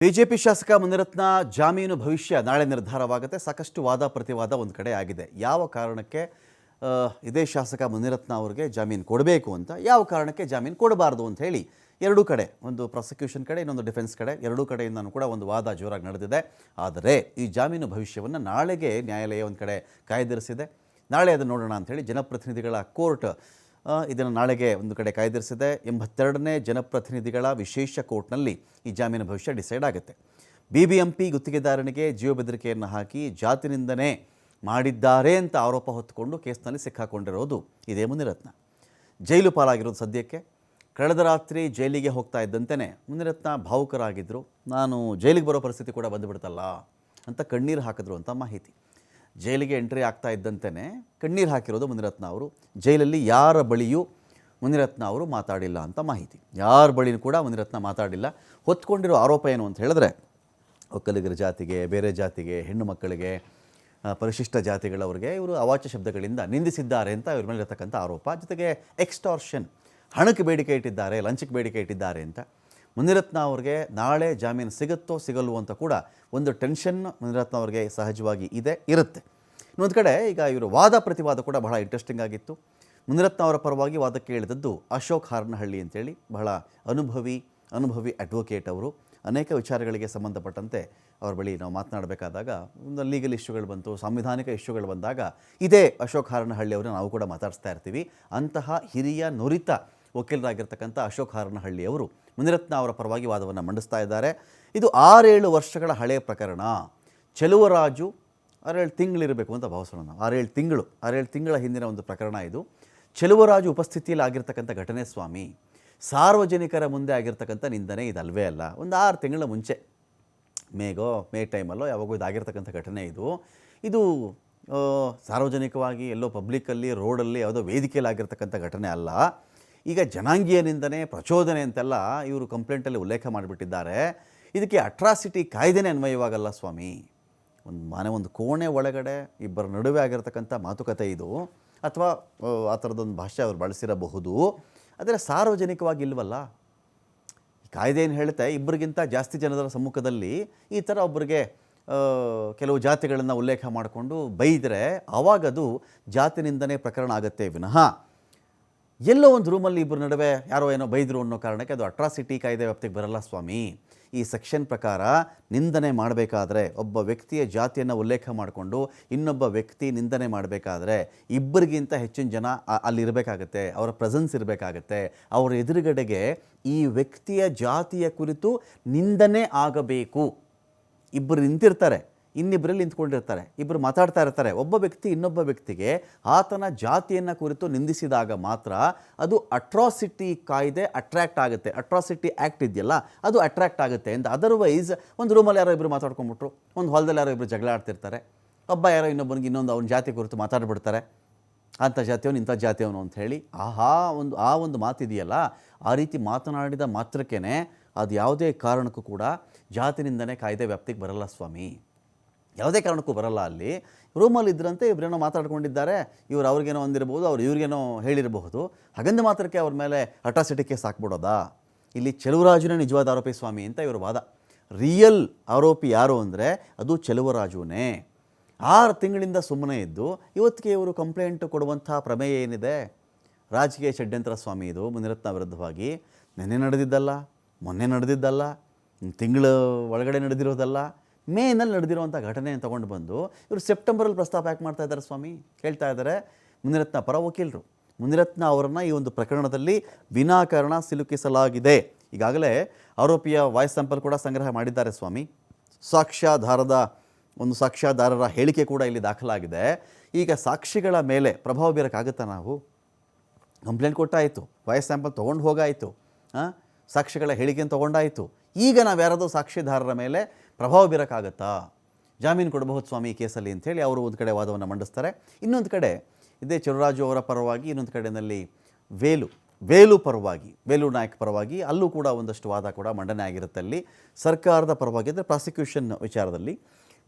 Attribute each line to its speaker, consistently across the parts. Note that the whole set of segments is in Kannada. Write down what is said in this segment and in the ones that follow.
Speaker 1: ಬಿಜೆಪಿ ಶಾಸಕ ಮುನಿರತ್ನ ಜಾಮೀನು ಭವಿಷ್ಯ ನಾಳೆ ನಿರ್ಧಾರವಾಗುತ್ತೆ. ಸಾಕಷ್ಟು ವಾದ ಪ್ರತಿವಾದ ಒಂದು ಕಡೆ ಆಗಿದೆ. ಯಾವ ಕಾರಣಕ್ಕೆ ಇದೇ ಶಾಸಕ ಮುನಿರತ್ನ ಅವರಿಗೆ ಜಾಮೀನು ಕೊಡಬೇಕು ಅಂತ, ಯಾವ ಕಾರಣಕ್ಕೆ ಜಾಮೀನು ಕೊಡಬಾರ್ದು ಅಂತ ಹೇಳಿ ಎರಡೂ ಕಡೆ, ಒಂದು ಪ್ರಾಸಿಕ್ಯೂಷನ್ ಕಡೆ ಇನ್ನೊಂದು ಡಿಫೆನ್ಸ್ ಕಡೆ, ಎರಡೂ ಕಡೆಯಿಂದನೂ ಕೂಡ ಒಂದು ವಾದ ಜೋರಾಗಿ ನಡೆದಿದೆ. ಆದರೆ ಈ ಜಾಮೀನು ಭವಿಷ್ಯವನ್ನು ನಾಳೆಗೆ ನ್ಯಾಯಾಲಯ ಒಂದು ಕಡೆ ಕಾಯ್ದಿರಿಸಿದೆ. ನಾಳೆ ಅದನ್ನು ನೋಡೋಣ ಅಂಥೇಳಿ ಜನಪ್ರತಿನಿಧಿಗಳ ಕೋರ್ಟ್ ಇದನ್ನು ನಾಳೆಗೆ ಒಂದು ಕಡೆ ಕಾಯ್ದಿರಿಸಿದೆ. 82ನೇ ಜನಪ್ರತಿನಿಧಿಗಳ ವಿಶೇಷ ಕೋರ್ಟ್ನಲ್ಲಿ ಈ ಜಾಮೀನು ಭವಿಷ್ಯ ಡಿಸೈಡ್ ಆಗುತ್ತೆ. BBMP ಗುತ್ತಿಗೆದಾರನಿಗೆ ಜೀವ ಬೆದರಿಕೆಯನ್ನು ಹಾಕಿ ಜಾತಿ ನಿಂದನೆ ಮಾಡಿದ್ದಾರೆ ಅಂತ ಆರೋಪ ಹೊತ್ತುಕೊಂಡು ಕೇಸ್ನಲ್ಲಿ ಸಿಕ್ಕಾಕೊಂಡಿರೋದು ಇದೇ ಮುನಿರತ್ನ. ಜೈಲು ಪಾಲಾಗಿರೋದು ಸದ್ಯಕ್ಕೆ. ಕಳೆದ ರಾತ್ರಿ ಜೈಲಿಗೆ ಹೋಗ್ತಾ ಇದ್ದಂತೆಯೇ ಮುನಿರತ್ನ ಭಾವುಕರಾಗಿದ್ದರು. ನಾನು ಜೈಲಿಗೆ ಬರೋ ಪರಿಸ್ಥಿತಿ ಕೂಡ ಬಂದುಬಿಡ್ತಲ್ಲ ಅಂತ ಕಣ್ಣೀರು ಹಾಕಿದ್ರು ಅಂತ ಮಾಹಿತಿ. ಜೈಲಿಗೆ ಎಂಟ್ರಿ ಆಗ್ತಾ ಇದ್ದಂತೆಯೇ ಕಣ್ಣೀರು ಹಾಕಿರೋದು ಮುನಿರತ್ನ ಅವರು. ಜೈಲಲ್ಲಿ ಯಾರ ಬಳಿಯೂ ಮುನಿರತ್ನ ಅವರು ಮಾತಾಡಿಲ್ಲ ಅಂತ ಮಾಹಿತಿ. ಯಾರ ಬಳಿಯೂ ಕೂಡ ಮುನಿರತ್ನ ಮಾತಾಡಿಲ್ಲ. ಹೊತ್ಕೊಂಡಿರೋ ಆರೋಪ ಏನು ಅಂತ ಹೇಳಿದ್ರೆ, ಒಕ್ಕಲಿಗರ ಜಾತಿಗೆ, ಬೇರೆ ಜಾತಿಗೆ, ಹೆಣ್ಣು ಮಕ್ಕಳಿಗೆ, ಪರಿಶಿಷ್ಟ ಜಾತಿಗಳವರಿಗೆ ಇವರು ಅವಾಚ್ಯ ಶಬ್ದಗಳಿಂದ ನಿಂದಿಸಿದ್ದಾರೆ ಅಂತ ಇವ್ರ ಮೇಲೆ ಇರತಕ್ಕಂಥ ಆರೋಪ. ಜೊತೆಗೆ ಎಕ್ಸ್ಟಾರ್ಷನ್, ಹಣಕ್ಕೆ ಬೇಡಿಕೆ ಇಟ್ಟಿದ್ದಾರೆ, ಲಂಚಕ್ಕೆ ಬೇಡಿಕೆ ಇಟ್ಟಿದ್ದಾರೆ ಅಂತ. ಮುನಿರತ್ನ ಅವ್ರಿಗೆ ನಾಳೆ ಜಾಮೀನು ಸಿಗುತ್ತೋ ಸಿಗಲ್ವೋ ಅಂತ ಕೂಡ ಒಂದು ಟೆನ್ಷನ್ ಮುನಿರತ್ನ ಅವ್ರಿಗೆ ಸಹಜವಾಗಿ ಇರುತ್ತೆ. ಇನ್ನೊಂದು ಕಡೆ ಈಗ ಇವರು ವಾದ ಪ್ರತಿವಾದ ಕೂಡ ಬಹಳ ಇಂಟ್ರೆಸ್ಟಿಂಗ್ ಆಗಿತ್ತು. ಮುನಿರತ್ನ ಅವರ ಪರವಾಗಿ ವಾದಕ್ಕೆ ಇಳಿದದ್ದು ಅಶೋಕ್ ಹಾರನಹಳ್ಳಿ ಅಂತೇಳಿ ಬಹಳ ಅನುಭವಿ ಅಡ್ವೊಕೇಟ್ ಅವರು. ಅನೇಕ ವಿಚಾರಗಳಿಗೆ ಸಂಬಂಧಪಟ್ಟಂತೆ ಅವ್ರ ಬಳಿ ನಾವು ಮಾತನಾಡಬೇಕಾದಾಗ ಒಂದು ಲೀಗಲ್ ಇಶ್ಯೂಗಳು ಬಂತು, ಸಾಂವಿಧಾನಿಕ ಇಶ್ಯೂಗಳು ಬಂದಾಗ ಇದೇ ಅಶೋಕ್ ಹಾರನಹಳ್ಳಿ ಅವರನ್ನು ನಾವು ಕೂಡ ಮಾತಾಡಿಸ್ತಾ ಇರ್ತೀವಿ. ಅಂತಹ ಹಿರಿಯ ನುರಿತ ವಕೀಲರಾಗಿರ್ತಕ್ಕಂಥ ಅಶೋಕ್ ಹಾರನಹಳ್ಳಿ ಅವರು ಮುನಿರತ್ನ ಅವರ ಪರವಾಗಿ ವಾದವನ್ನು ಮಂಡಿಸ್ತಾ ಇದ್ದಾರೆ. ಇದು 6-7 ವರ್ಷಗಳ ಹಳೆಯ ಪ್ರಕರಣ. ಚೆಲುವರಾಜು 6-7 ತಿಂಗಳಿರಬೇಕು ಅಂತ ಭಾವಿಸೋಣ ನಾವು. 6-7 ತಿಂಗಳ ಹಿಂದಿನ ಒಂದು ಪ್ರಕರಣ ಇದು. ಚೆಲುವರಾಜು ಉಪಸ್ಥಿತಿಯಲ್ಲಿ ಆಗಿರ್ತಕ್ಕಂಥ ಘಟನೆ ಸ್ವಾಮಿ. ಸಾರ್ವಜನಿಕರ ಮುಂದೆ ಆಗಿರ್ತಕ್ಕಂಥ ನಿಂದನೆ ಇದಲ್ವೇ ಅಲ್ಲ. ಒಂದು 6 ತಿಂಗಳ ಮುಂಚೆ ಮೇ ಟೈಮಲ್ಲೋ ಯಾವಾಗೂ ಇದಾಗಿರ್ತಕ್ಕಂಥ ಘಟನೆ ಇದು ಸಾರ್ವಜನಿಕವಾಗಿ ಎಲ್ಲೋ ಪಬ್ಲಿಕ್ಕಲ್ಲಿ, ರೋಡಲ್ಲಿ, ಯಾವುದೋ ವೇದಿಕೆಯಲ್ಲಿ ಆಗಿರ್ತಕ್ಕಂಥ ಘಟನೆ ಅಲ್ಲ. ಈಗ ಜನಾಂಗೀಯ ನಿಂದನೆ, ಪ್ರಚೋದನೆ ಅಂತೆಲ್ಲ ಇವರು ಕಂಪ್ಲೇಂಟಲ್ಲಿ ಉಲ್ಲೇಖ ಮಾಡಿಬಿಟ್ಟಿದ್ದಾರೆ. ಇದಕ್ಕೆ ಅಟ್ರಾಸಿಟಿ ಕಾಯ್ದೆನೇ ಅನ್ವಯವಾಗಲ್ಲ ಸ್ವಾಮಿ. ಒಂದು ಕೋಣೆ ಒಳಗಡೆ ಇಬ್ಬರ ನಡುವೆ ಆಗಿರ್ತಕ್ಕಂಥ ಮಾತುಕತೆ ಇದು, ಅಥವಾ ಆ ಥರದೊಂದು ಭಾಷೆ ಅವರು ಬಳಸಿರಬಹುದು. ಆದರೆ ಸಾರ್ವಜನಿಕವಾಗಿ ಇಲ್ವಲ್ಲ. ಕಾಯ್ದೆ ಏನು ಹೇಳುತ್ತೆ, ಇಬ್ಬರಿಗಿಂತ ಜಾಸ್ತಿ ಜನರ ಸಮ್ಮುಖದಲ್ಲಿ ಈ ಥರ ಒಬ್ಬರಿಗೆ ಕೆಲವು ಜಾತಿಗಳನ್ನು ಉಲ್ಲೇಖ ಮಾಡಿಕೊಂಡು ಬೈದರೆ ಆವಾಗದು ಜಾತಿ ನಿಂದನೆ ಪ್ರಕರಣ ಆಗುತ್ತೆ ವಿನಃ ಎಲ್ಲೋ ಒಂದು ರೂಮಲ್ಲಿ ಇಬ್ಬರ ನಡುವೆ ಯಾರೋ ಏನೋ ಬೈದರು ಅನ್ನೋ ಕಾರಣಕ್ಕೆ ಅದು ಅಟ್ರಾಸಿಟಿ ಕಾಯ್ದೆ ವ್ಯಾಪ್ತಿಗೆ ಬರಲ್ಲ ಸ್ವಾಮಿ. ಈ ಸೆಕ್ಷನ್ ಪ್ರಕಾರ ನಿಂದನೆ ಮಾಡಬೇಕಾದ್ರೆ, ಒಬ್ಬ ವ್ಯಕ್ತಿಯ ಜಾತಿಯನ್ನು ಉಲ್ಲೇಖ ಮಾಡಿಕೊಂಡು ಇನ್ನೊಬ್ಬ ವ್ಯಕ್ತಿ ನಿಂದನೆ ಮಾಡಬೇಕಾದ್ರೆ ಇಬ್ಬರಿಗಿಂತ ಹೆಚ್ಚಿನ ಜನ ಅಲ್ಲಿರಬೇಕಾಗತ್ತೆ, ಅವರ ಪ್ರೆಸೆನ್ಸ್ ಇರಬೇಕಾಗತ್ತೆ. ಅವರ ಎದುರುಗಡೆಗೆ ಈ ವ್ಯಕ್ತಿಯ ಜಾತಿಯ ಕುರಿತು ನಿಂದನೆ ಆಗಬೇಕು. ಇಬ್ಬರು ನಿಂತಿರ್ತಾರೆ, ಇನ್ನಿಬ್ಬರಲ್ಲಿ ನಿಂತ್ಕೊಂಡಿರ್ತಾರೆ, ಇಬ್ಬರು ಮಾತಾಡ್ತಾ ಇರ್ತಾರೆ. ಒಬ್ಬ ವ್ಯಕ್ತಿ ಇನ್ನೊಬ್ಬ ವ್ಯಕ್ತಿಗೆ ಆತನ ಜಾತಿಯನ್ನು ಕುರಿತು ನಿಂದಿಸಿದಾಗ ಮಾತ್ರ ಅದು ಅಟ್ರಾಸಿಟಿ ಕಾಯ್ದೆ ಅಟ್ರ್ಯಾಕ್ಟ್ ಆಗುತ್ತೆ. ಅಟ್ರಾಸಿಟಿ ಆ್ಯಕ್ಟ್ ಇದೆಯಲ್ಲ, ಅದು ಅಟ್ರ್ಯಾಕ್ಟ್ ಆಗುತ್ತೆ ಅಂತ. ಅದರ್ವೈಸ್ ಒಂದು ರೂಮಲ್ಲಿ ಯಾರೋ ಇಬ್ಬರು ಮಾತಾಡ್ಕೊಂಡ್ಬಿಟ್ರು, ಒಂದು ಹಾಲ್ದಲ್ಲಿ ಯಾರೋ ಇಬ್ಬರು ಜಗಳ ಆಡ್ತಿರ್ತಾರೆ, ಒಬ್ಬ ಯಾರೋ ಇನ್ನೊಬ್ಬನಿಗೆ ಇನ್ನೊಂದು ಅವನ ಜಾತಿ ಕುರಿತು ಮಾತಾಡ್ಬಿಡ್ತಾರೆ, ಅಂಥ ಜಾತಿಯವನು ಇಂಥ ಜಾತಿಯವನು ಅಂತ ಹೇಳಿ. ಆ ಒಂದು ಮಾತಿದೆಯಲ್ಲ, ಆ ರೀತಿ ಮಾತನಾಡಿದ ಮಾತ್ರಕ್ಕೇ ಅದು ಯಾವುದೇ ಕಾರಣಕ್ಕೂ ಕೂಡ ಜಾತಿನಿಂದನೇ ಕಾಯ್ದೆ ವ್ಯಾಪ್ತಿಗೆ ಬರಲ್ಲ ಸ್ವಾಮಿ. ಯಾವುದೇ ಕಾರಣಕ್ಕೂ ಬರಲ್ಲ. ಅಲ್ಲಿ ರೂಮಲ್ಲಿ ಇದ್ರಂತೆ ಇಬ್ಬರೇನೋ ಮಾತಾಡ್ಕೊಂಡಿದ್ದಾರೆ, ಇವ್ರು ಅವ್ರಿಗೇನೋ ಅಂದಿರಬಹುದು, ಅವ್ರು ಇವ್ರಿಗೇನೋ ಹೇಳಿರಬಹುದು. ಹಾಗಂದು ಮಾತ್ರಕ್ಕೆ ಅವ್ರ ಮೇಲೆ ಅಟ್ರಾಸಿಟಿ ಕೇಸ್ ಹಾಕ್ಬಿಡೋದಾ? ಇಲ್ಲಿ ಚೆಲುವರಾಜುನೇ ನಿಜವಾದ ಆರೋಪಿ ಸ್ವಾಮಿ ಅಂತ ಇವರು ವಾದ. ರಿಯಲ್ ಆರೋಪಿ ಯಾರು ಅಂದರೆ ಅದು ಚೆಲುವರಾಜುನೇ. 6 ತಿಂಗಳಿಂದ ಸುಮ್ಮನೆ ಇದ್ದು ಇವತ್ತಿಗೆ ಇವರು ಕಂಪ್ಲೇಂಟ್ ಕೊಡುವಂಥ ಪ್ರಮೇಯ ಏನಿದೆ? ರಾಜಕೀಯ ಷಡ್ಯಂತ್ರ ಸ್ವಾಮಿ ಇದು ಮುನಿರತ್ನ ವಿರುದ್ಧವಾಗಿ. ನೆನ್ನೆ ನಡೆದಿದ್ದಲ್ಲ, ಮೊನ್ನೆ ನಡೆದಿದ್ದಲ್ಲ, ತಿಂಗಳ ಒಳಗಡೆ ನಡೆದಿರೋದಲ್ಲ, ಮೇನಲ್ಲಿ ನಡೆದಿರುವಂಥ ಘಟನೆಯನ್ನು ತೊಗೊಂಡು ಬಂದು ಇವರು ಸೆಪ್ಟೆಂಬರಲ್ಲಿ ಪ್ರಸ್ತಾಪ ಯಾಕೆ ಮಾಡ್ತಾ ಇದ್ದಾರೆ ಸ್ವಾಮಿ? ಕೇಳ್ತಾ ಇದ್ದಾರೆ ಮುನಿರತ್ನ ಪರ ವಕೀಲರು. ಮುನಿರತ್ನ ಅವರನ್ನು ಈ ಒಂದು ಪ್ರಕರಣದಲ್ಲಿ ವಿನಾಕಾರಣ ಸಿಲುಕಿಸಲಾಗಿದೆ. ಈಗಾಗಲೇ ಆರೋಪಿಯ ವಾಯ್ಸ್ ಸ್ಯಾಂಪಲ್ ಕೂಡ ಸಂಗ್ರಹ ಮಾಡಿದ್ದಾರೆ ಸ್ವಾಮಿ. ಸಾಕ್ಷ್ಯಾಧಾರರ ಹೇಳಿಕೆ ಕೂಡ ಇಲ್ಲಿ ದಾಖಲಾಗಿದೆ. ಈಗ ಸಾಕ್ಷಿಗಳ ಮೇಲೆ ಪ್ರಭಾವ ಬೀರೋಕ್ಕಾಗುತ್ತಾ? ನಾವು ಕಂಪ್ಲೇಂಟ್ ಕೊಟ್ಟಾಯಿತು, ವಾಯ್ಸ್ ಸ್ಯಾಂಪಲ್ ತೊಗೊಂಡು ಹೋಗಾಯಿತು, ಸಾಕ್ಷಿಗಳ ಹೇಳಿಕೆಯನ್ನು ತೊಗೊಂಡಾಯಿತು. ಈಗ ನಾವು ಯಾರಾದರೂ ಸಾಕ್ಷಿದಾರರ ಮೇಲೆ ಪ್ರಭಾವ ಬೀರೋಕ್ಕಾಗತ್ತಾ? ಜಾಮೀನು ಕೊಡಬಹುದು ಸ್ವಾಮಿ ಈ ಕೇಸಲ್ಲಿ ಅಂಥೇಳಿ ಅವರು ಒಂದು ಕಡೆ ವಾದವನ್ನು ಮಂಡಿಸ್ತಾರೆ. ಇನ್ನೊಂದು ಕಡೆ ಇದೇ ಚೆಲುವರಾಜು ಅವರ ಪರವಾಗಿ, ಇನ್ನೊಂದು ಕಡೆಯಲ್ಲಿ ವೇಲು ಪರವಾಗಿ, ವೇಲು ನಾಯಕ್ ಪರವಾಗಿ ಅಲ್ಲೂ ಕೂಡ ಒಂದಷ್ಟು ವಾದ ಕೂಡ ಮಂಡನೆ ಆಗಿರುತ್ತೆ. ಅಲ್ಲಿ ಸರ್ಕಾರದ ಪರವಾಗಿ ಅಂದರೆ ಪ್ರಾಸಿಕ್ಯೂಷನ್ ವಿಚಾರದಲ್ಲಿ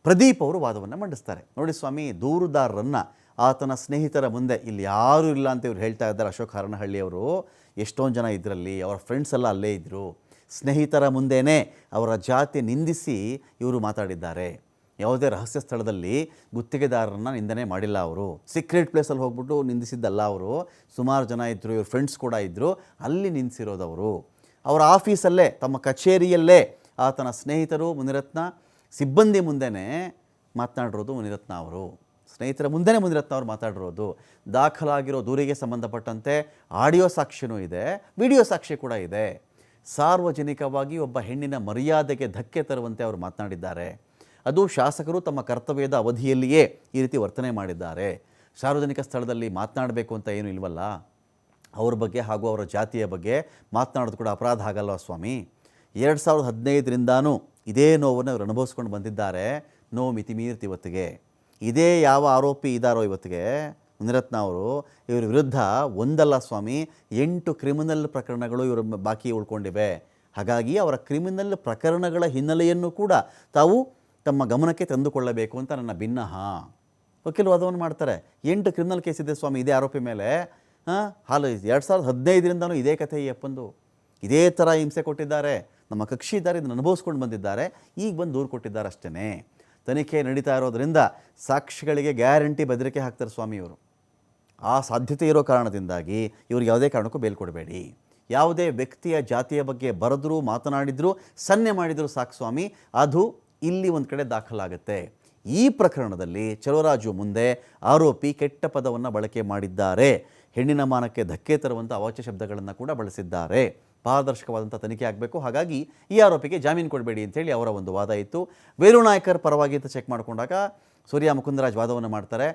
Speaker 1: ಪ್ರದೀಪ್ ಅವರು ವಾದವನ್ನು ಮಂಡಿಸ್ತಾರೆ. ನೋಡಿ ಸ್ವಾಮಿ, ದೂರುದಾರರನ್ನು ಆತನ ಸ್ನೇಹಿತರ ಮುಂದೆ ಇಲ್ಲಿ ಯಾರೂ ಇಲ್ಲ ಅಂತ ಇವ್ರು ಹೇಳ್ತಾ ಇದ್ದಾರೆ ಅಶೋಕ್ ಹಾರನಹಳ್ಳಿ ಅವರು. ಎಷ್ಟೊಂದು ಜನ ಇದರಲ್ಲಿ, ಅವರ ಫ್ರೆಂಡ್ಸ್ ಎಲ್ಲ ಅಲ್ಲೇ ಇದ್ದರು. ಸ್ನೇಹಿತರ ಮುಂದೆಯೇ ಅವರ ಜಾತಿ ನಿಂದಿಸಿ ಇವರು ಮಾತಾಡಿದ್ದಾರೆ. ಯಾವುದೇ ರಹಸ್ಯ ಸ್ಥಳದಲ್ಲಿ ಗುತ್ತಿಗೆದಾರರನ್ನ ನಿಂದನೆ ಮಾಡಿಲ್ಲ ಅವರು. ಸೀಕ್ರೆಟ್ ಪ್ಲೇಸಲ್ಲಿ ಹೋಗ್ಬಿಟ್ಟು ನಿಂದಿಸಿದ್ದಲ್ಲ ಅವರು. ಸುಮಾರು ಜನ ಇದ್ದರು, ಇವ್ರ ಫ್ರೆಂಡ್ಸ್ ಕೂಡ ಇದ್ದರು, ಅಲ್ಲಿ ನಿಂದಿಸಿರೋದವರು. ಅವರ ಆಫೀಸಲ್ಲೇ, ತಮ್ಮ ಕಚೇರಿಯಲ್ಲೇ ಆತನ ಸ್ನೇಹಿತರು ಮುನಿರತ್ನ ಸಿಬ್ಬಂದಿ ಮುಂದೆನೇ ಮಾತನಾಡಿರೋದು ಮುನಿರತ್ನ ಅವರು. ಸ್ನೇಹಿತರ ಮುಂದೆನೇ ಮುನಿರತ್ನ ಅವರು ಮಾತಾಡಿರೋದು. ದಾಖಲಾಗಿರೋ ದೂರಿಗೆ ಸಂಬಂಧಪಟ್ಟಂತೆ ಆಡಿಯೋ ಸಾಕ್ಷಿಯೂ ಇದೆ, ವಿಡಿಯೋ ಸಾಕ್ಷಿ ಕೂಡ ಇದೆ. ಸಾರ್ವಜನಿಕವಾಗಿ ಒಬ್ಬ ಹೆಣ್ಣಿನ ಮರ್ಯಾದೆಗೆ ಧಕ್ಕೆ ತರುವಂತೆ ಅವರು ಮಾತನಾಡಿದ್ದಾರೆ. ಅದು ಶಾಸಕರು ತಮ್ಮ ಕರ್ತವ್ಯದ ಅವಧಿಯಲ್ಲಿಯೇ ಈ ರೀತಿ ವರ್ತನೆ ಮಾಡಿದ್ದಾರೆ. ಸಾರ್ವಜನಿಕ ಸ್ಥಳದಲ್ಲಿ ಮಾತನಾಡಬೇಕು ಅಂತ ಏನೂ ಇಲ್ವಲ್ಲ. ಅವ್ರ ಬಗ್ಗೆ ಹಾಗೂ ಅವರ ಜಾತಿಯ ಬಗ್ಗೆ ಮಾತನಾಡೋದು ಕೂಡ ಅಪರಾಧ ಆಗಲ್ವ ಸ್ವಾಮಿ? 2015ರಿಂದನೂ ಇದೇ ನೋವನ್ನು ಅವರು ಅನುಭವಿಸ್ಕೊಂಡು ಬಂದಿದ್ದಾರೆ. ನೋವು ಮಿತಿ ಮೀರ್ತಿ ಇವತ್ತಿಗೆ. ಇದೇ ಯಾವ ಆರೋಪಿ ಇದ್ದಾರೋ ಇವತ್ತಿಗೆ ಮುನಿರತ್ನ ಅವರು, ಇವರ ವಿರುದ್ಧ ಒಂದಲ್ಲ ಸ್ವಾಮಿ 8 ಕ್ರಿಮಿನಲ್ ಪ್ರಕರಣಗಳು ಇವರ ಬಾಕಿ ಉಳ್ಕೊಂಡಿವೆ. ಹಾಗಾಗಿ ಅವರ ಕ್ರಿಮಿನಲ್ ಪ್ರಕರಣಗಳ ಹಿನ್ನೆಲೆಯನ್ನು ಕೂಡ ತಾವು ತಮ್ಮ ಗಮನಕ್ಕೆ ತಂದುಕೊಳ್ಳಬೇಕು ಅಂತ ನನ್ನ ಭಿನ್ನಹ. ವಕೀಲರು ವಾದವನ್ನು ಮಾಡ್ತಾರೆ. 8 ಕ್ರಿಮಿನಲ್ ಕೇಸ್ ಇದೆ ಸ್ವಾಮಿ ಇದೇ ಆರೋಪಿ ಮೇಲೆ. ಹಾಲು 2015ರಿಂದನೂ ಇದೇ ಕಥೆ ಈ ಅಪ್ಪಂದು. ಇದೇ ಥರ ಹಿಂಸೆ ಕೊಟ್ಟಿದ್ದಾರೆ, ನಮ್ಮ ಕಕ್ಷಿ ಇದ್ದಾರೆ, ಇದನ್ನು ಅನುಭವಿಸ್ಕೊಂಡು ಬಂದಿದ್ದಾರೆ. ಈಗ ಬಂದು ದೂರು ಕೊಟ್ಟಿದ್ದಾರೆ ಅಷ್ಟೇ. ತನಿಖೆ ನಡೀತಾ ಇರೋದರಿಂದ ಸಾಕ್ಷಿಗಳಿಗೆ ಗ್ಯಾರಂಟಿ ಬೆದರಿಕೆ ಹಾಕ್ತಾರೆ ಸ್ವಾಮಿ ಇವರು. ಆ ಸಾಧ್ಯತೆ ಇರೋ ಕಾರಣದಿಂದಾಗಿ ಇವ್ರಿಗೆ ಯಾವುದೇ ಕಾರಣಕ್ಕೂ ಬೇಲ್ ಕೊಡಬೇಡಿ. ಯಾವುದೇ ವ್ಯಕ್ತಿಯ ಜಾತಿಯ ಬಗ್ಗೆ ಬರೆದ್ರು, ಮಾತನಾಡಿದ್ರು, ಸನ್ನೆ ಮಾಡಿದ್ರು ಸಾಕು ಸ್ವಾಮಿ, ಅದು ಇಲ್ಲಿ ಒಂದು ಕಡೆ ದಾಖಲಾಗುತ್ತೆ. ಈ ಪ್ರಕರಣದಲ್ಲಿ ಚಲುವರಾಜು ಮುಂದೆ ಆರೋಪಿ ಕೆಟ್ಟ ಪದವನ್ನು ಬಳಕೆ ಮಾಡಿದ್ದಾರೆ. ಹೆಣ್ಣಿನ ಮಾನಕ್ಕೆ ಧಕ್ಕೆ ತರುವಂಥ ಅವಾಚ್ಯ ಶಬ್ದಗಳನ್ನು ಕೂಡ ಬಳಸಿದ್ದಾರೆ. ಪಾರದರ್ಶಕವಾದಂಥ ತನಿಖೆ ಆಗಬೇಕು, ಹಾಗಾಗಿ ಈ ಆರೋಪಿಗೆ ಜಾಮೀನು ಕೊಡಬೇಡಿ ಅಂತೇಳಿ ಅವರ ಒಂದು ವಾದ ಇತ್ತು. ವೇಲು ನಾಯ್ಕರ್ ಪರವಾಗಿ ಅಂತ ಚೆಕ್ ಮಾಡಿಕೊಂಡಾಗ ಸೂರ್ಯ ಮುಕುಂದರಾಜ್ ವಾದವನ್ನು ಮಾಡ್ತಾರೆ.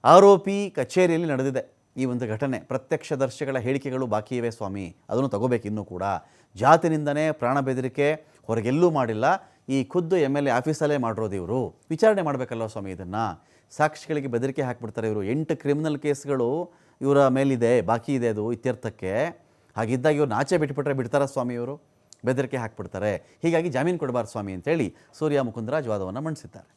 Speaker 1: ಆರೋಪಿ ಕಚೇರಿಯಲ್ಲಿ ನಡೆದಿದೆ ಈ ಒಂದು ಘಟನೆ. ಪ್ರತ್ಯಕ್ಷದರ್ಶಿಗಳ ಹೇಳಿಕೆಗಳು ಬಾಕಿ ಇವೆ ಸ್ವಾಮಿ, ಅದನ್ನು ತಗೋಬೇಕು ಇನ್ನೂ ಕೂಡ. ಜಾತಿನಿಂದನೇ ಪ್ರಾಣ ಬೆದರಿಕೆ ಹೊರಗೆಲ್ಲೂ ಮಾಡಿಲ್ಲ. ಈ ಖುದ್ದು MLA ಆಫೀಸಲ್ಲೇ ಮಾಡಿರೋದು ಇವರು. ವಿಚಾರಣೆ ಮಾಡಬೇಕಲ್ಲ ಸ್ವಾಮಿ ಇದನ್ನು. ಸಾಕ್ಷಿಗಳಿಗೆ ಬೆದರಿಕೆ ಹಾಕಿಬಿಡ್ತಾರೆ ಇವರು. 8 ಕ್ರಿಮಿನಲ್ ಕೇಸ್ಗಳು ಇವರ ಮೇಲಿದೆ, ಬಾಕಿ ಇದೆ ಅದು ಇತ್ಯರ್ಥಕ್ಕೆ. ಹಾಗಿದ್ದಾಗ ಇವ್ರು ನಾಚೆ ಬಿಟ್ಬಿಟ್ರೆ ಬಿಡ್ತಾರ ಸ್ವಾಮಿ ಇವರು? ಬೆದರಿಕೆ ಹಾಕಿಬಿಡ್ತಾರೆ. ಹೀಗಾಗಿ ಜಾಮೀನು ಕೊಡಬಾರ್ದು ಸ್ವಾಮಿ ಅಂತೇಳಿ ಸೂರ್ಯ ಮುಕುಂದರಾಜ್ ವಾದವನ್ನು ಮಂಡಿಸಿದ್ದಾರೆ.